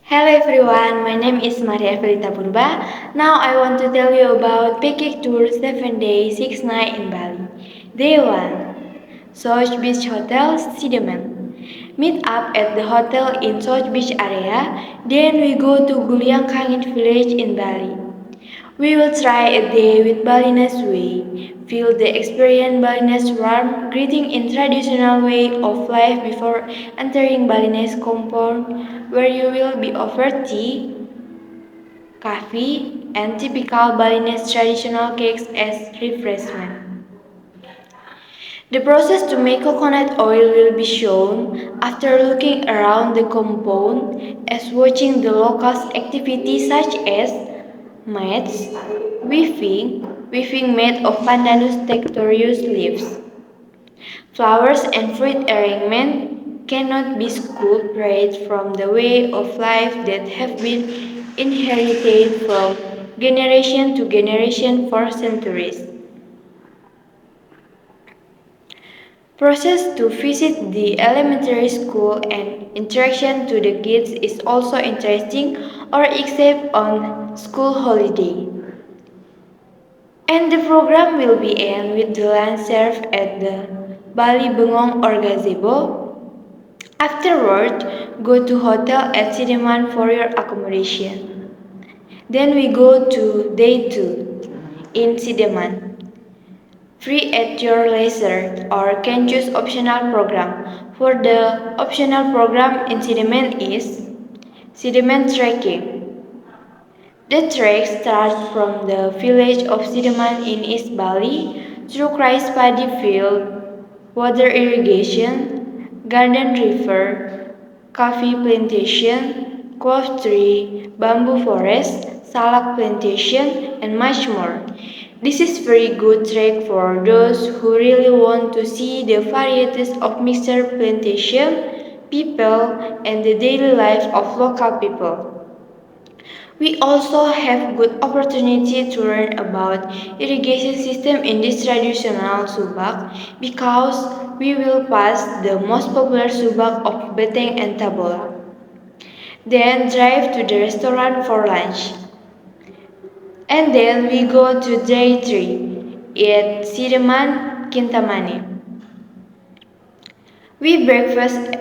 Hello everyone, my name is Maria Felita Purba. Now I want to tell you about Package Tour 7 days 6 nights in Bali. Day 1, Soch Beach Hotel, Sidemen. Meet up at the hotel in Soch Beach area, then we go to Guliang Kangit village in Bali. We will try a day with Balinese way. Feel the experience Balinese warm greeting in traditional way of life before entering Balinese compound where you will be offered tea, coffee, and typical Balinese traditional cakes as refreshment. The process to make coconut oil will be shown after looking around the compound as watching the locals' activities such as mats, weaving made of Pandanus texturious leaves. Flowers and fruit arrangement cannot be sculpted from the way of life that have been inherited from generation to generation for centuries. Process to visit the elementary school and interaction to the kids is also interesting or except on school holiday. And the program will be end with the lunch served at the Bali Bengong or Gazebo. Afterward, go to hotel at Sideman for your accommodation. Then we go to day 2 in Sideman. Free at your leisure or can choose optional program. For the optional program in Sideman is Sideman trekking. The trek starts from the village of Sideman in East Bali through rice paddy field, water irrigation, garden river, coffee plantation, clove tree, bamboo forest, salak plantation, and much more. This is very good trek for those who really want to see the varieties of mixed plantation, people, and the daily life of local people. We also have good opportunity to learn about irrigation system in this traditional subak because we will pass the most popular subak of Beteng and Tabola. Then drive to the restaurant for lunch. And then we go to day 3 at Sideman Kintamani. We breakfast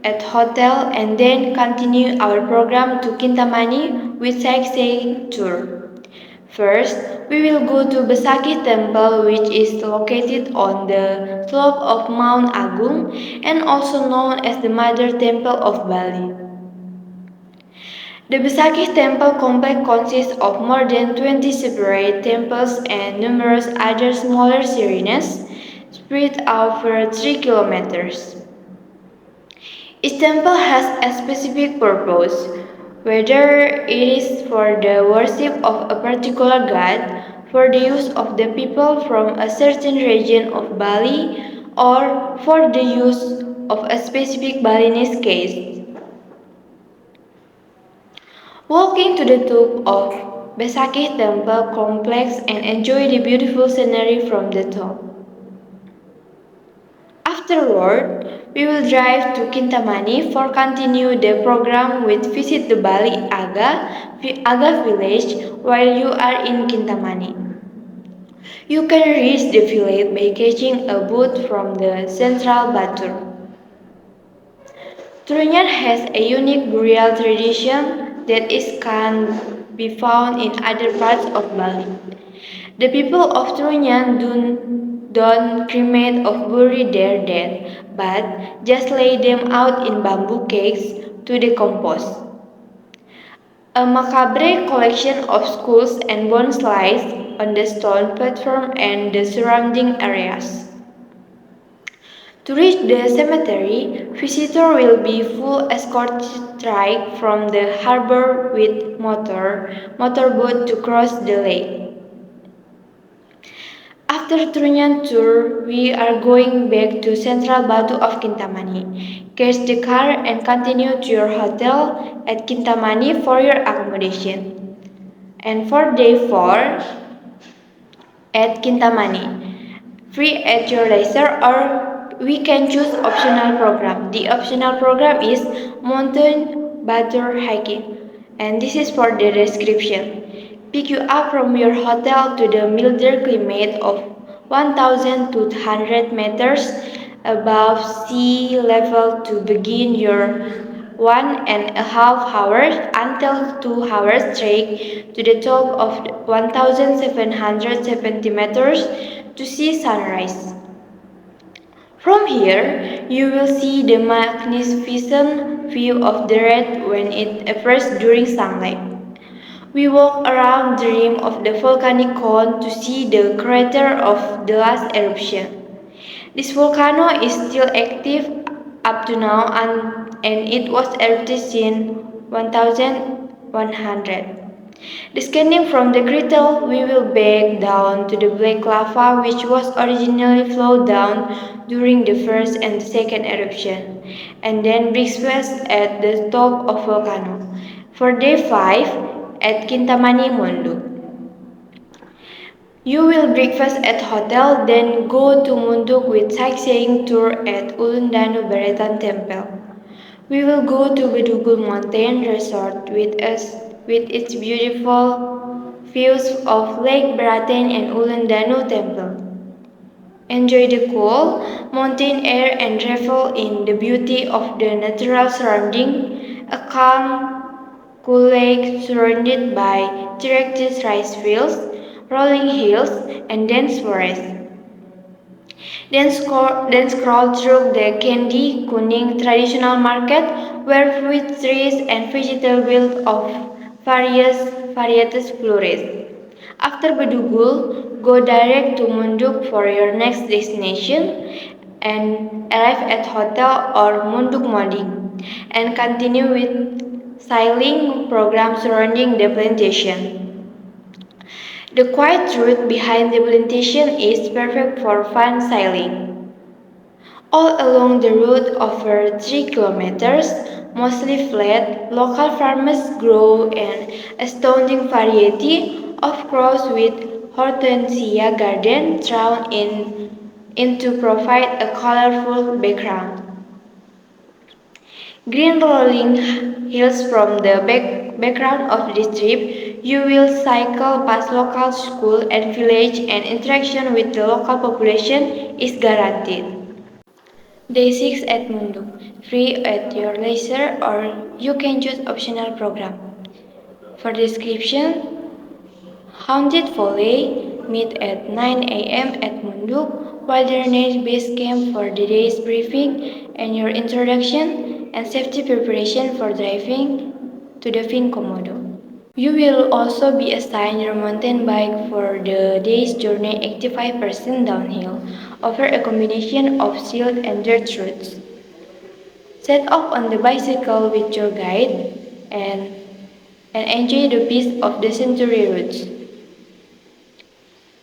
at hotel and then continue our program to Kintamani with sightseeing tour. First, we will go to Besakih Temple which is located on the slope of Mount Agung and also known as the Mother Temple of Bali. The Besakih Temple complex consists of more than 20 separate temples and numerous other smaller shrines spread over 3 kilometers. Each temple has a specific purpose, whether it is for the worship of a particular god, for the use of the people from a certain region of Bali, or for the use of a specific Balinese caste. Walking to the top of Besakih Temple complex and enjoy the beautiful scenery from the top. Afterward, we will drive to Kintamani for continue the program with visit the Bali Aga village while you are in Kintamani. You can reach the village by catching a boat from the central Batur. Trunyan has a unique burial tradition that is can be found in other parts of Bali. The people of Trunyan don't cremate or bury their dead, but just lay them out in bamboo cakes to decompose. A macabre collection of skulls and bones lies on the stone platform and the surrounding areas. To reach the cemetery, visitor will be full escort strike from the harbor with motorboat to cross the lake. After Trunyan tour, we are going back to Central Batu of Kintamani. Catch the car and continue to your hotel at Kintamani for your accommodation. And for day 4 at Kintamani, free at your leisure or we can choose optional program. The optional program is mountain Batur hiking. And this is for the description. Pick you up from your hotel to the milder climate of 1,200 meters above sea level to begin your 1.5 hours until 2 hours trek to the top of 1,770 meters to see sunrise. From here, you will see the magnificent view of the red when it appears during sunlight. We walk around the rim of the volcanic cone to see the crater of the last eruption. This volcano is still active up to now and it was erupted in 1100. Descending from the crater, we will back down to the black lava which was originally flowed down during the first and second eruption, and then breakfast at the top of volcano. For day 5 at Kintamani Monduk. You will breakfast at hotel, then go to Munduk with sightseeing tour at Ulundanu Beretan Temple. We will go to Bedugul Mountain Resort with its beautiful views of Lake Beraten and Ulundanu Temple. Enjoy the cool mountain air and revel in the beauty of the natural surrounding, a calm, cool lake surrounded by trackless rice fields, rolling hills, and dense forests. Then scroll through the Kendi Kuning traditional market where fruit trees and vegetables of various varieties flourish. After Bedugul, go direct to Munduk for your next destination and arrive at hotel or Munduk Moding and continue with sailing program surrounding the plantation. The quiet route behind the plantation is perfect for fun sailing. All along the route over 3 kilometers, mostly flat, local farmers grow an astounding variety of crops with hortensia garden thrown in to provide a colorful background. Green rolling hills from the background of this trip, you will cycle past local school and village and interaction with the local population is guaranteed. Day 6 at Munduk, free at your leisure or you can choose optional program. For description, Haunted Valley meet at 9 a.m. at Munduk, Wilderness Base Camp for the day's briefing and your introduction and safety preparation for driving to the Vin Komodo. You will also be assigned your mountain bike for the day's journey 85% downhill over a combination of silt and dirt routes. Set off on the bicycle with your guide and, and enjoy the peace of the century routes.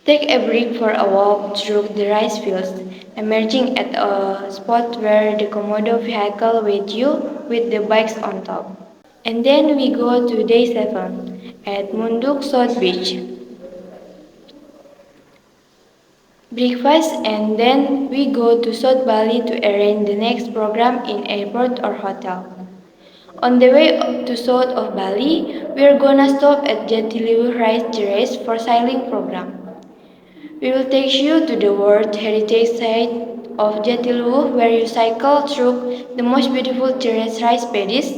Take a break for a walk through the rice fields, emerging at a spot where the Komodo vehicle waits you with the bikes on top. And then we go to day 7 at Munduk South Beach. Breakfast and then we go to South Bali to arrange the next program in airport or hotel. On the way to south of Bali, we are gonna stop at Jatiluhur Rice Terrace for sailing program. We will take you to the World Heritage Site of Jatiluhur where you cycle through the most beautiful terrace rice paddies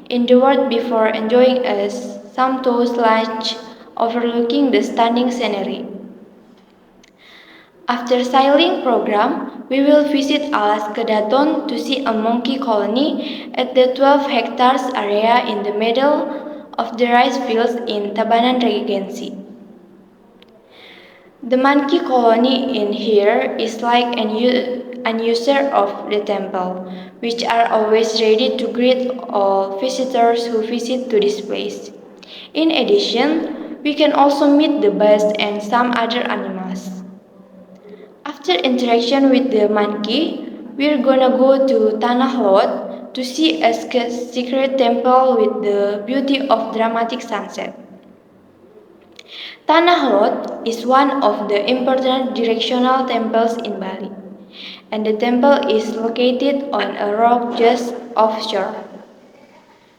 in the world before enjoying a sumptuous lunch overlooking the stunning scenery. After sailing program, we will visit Alas Kedaton to see a monkey colony at the 12 hectares area in the middle of the rice fields in Tabanan Regency. The monkey colony in here is like an user of the temple, which are always ready to greet all visitors who visit to this place. In addition, we can also meet the bats and some other animals. After interaction with the monkey, we're gonna go to Tanah Lot to see a secret temple with the beauty of dramatic sunset. Tanah Lot is one of the important directional temples in Bali, and the temple is located on a rock just offshore.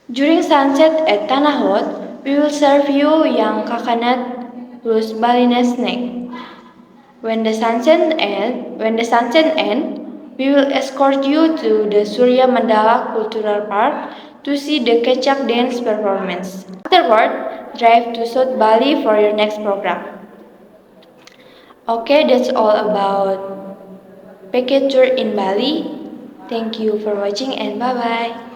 During sunset at Tanah Lot, we will serve you yang coconut plus Balinese snack. When the sunset ends, we will escort you to the Surya Mandala Cultural Park to see the Kecak dance performance. Afterward, drive to South Bali for your next program. Okay, that's all about package tour in Bali. Thank you for watching and bye bye.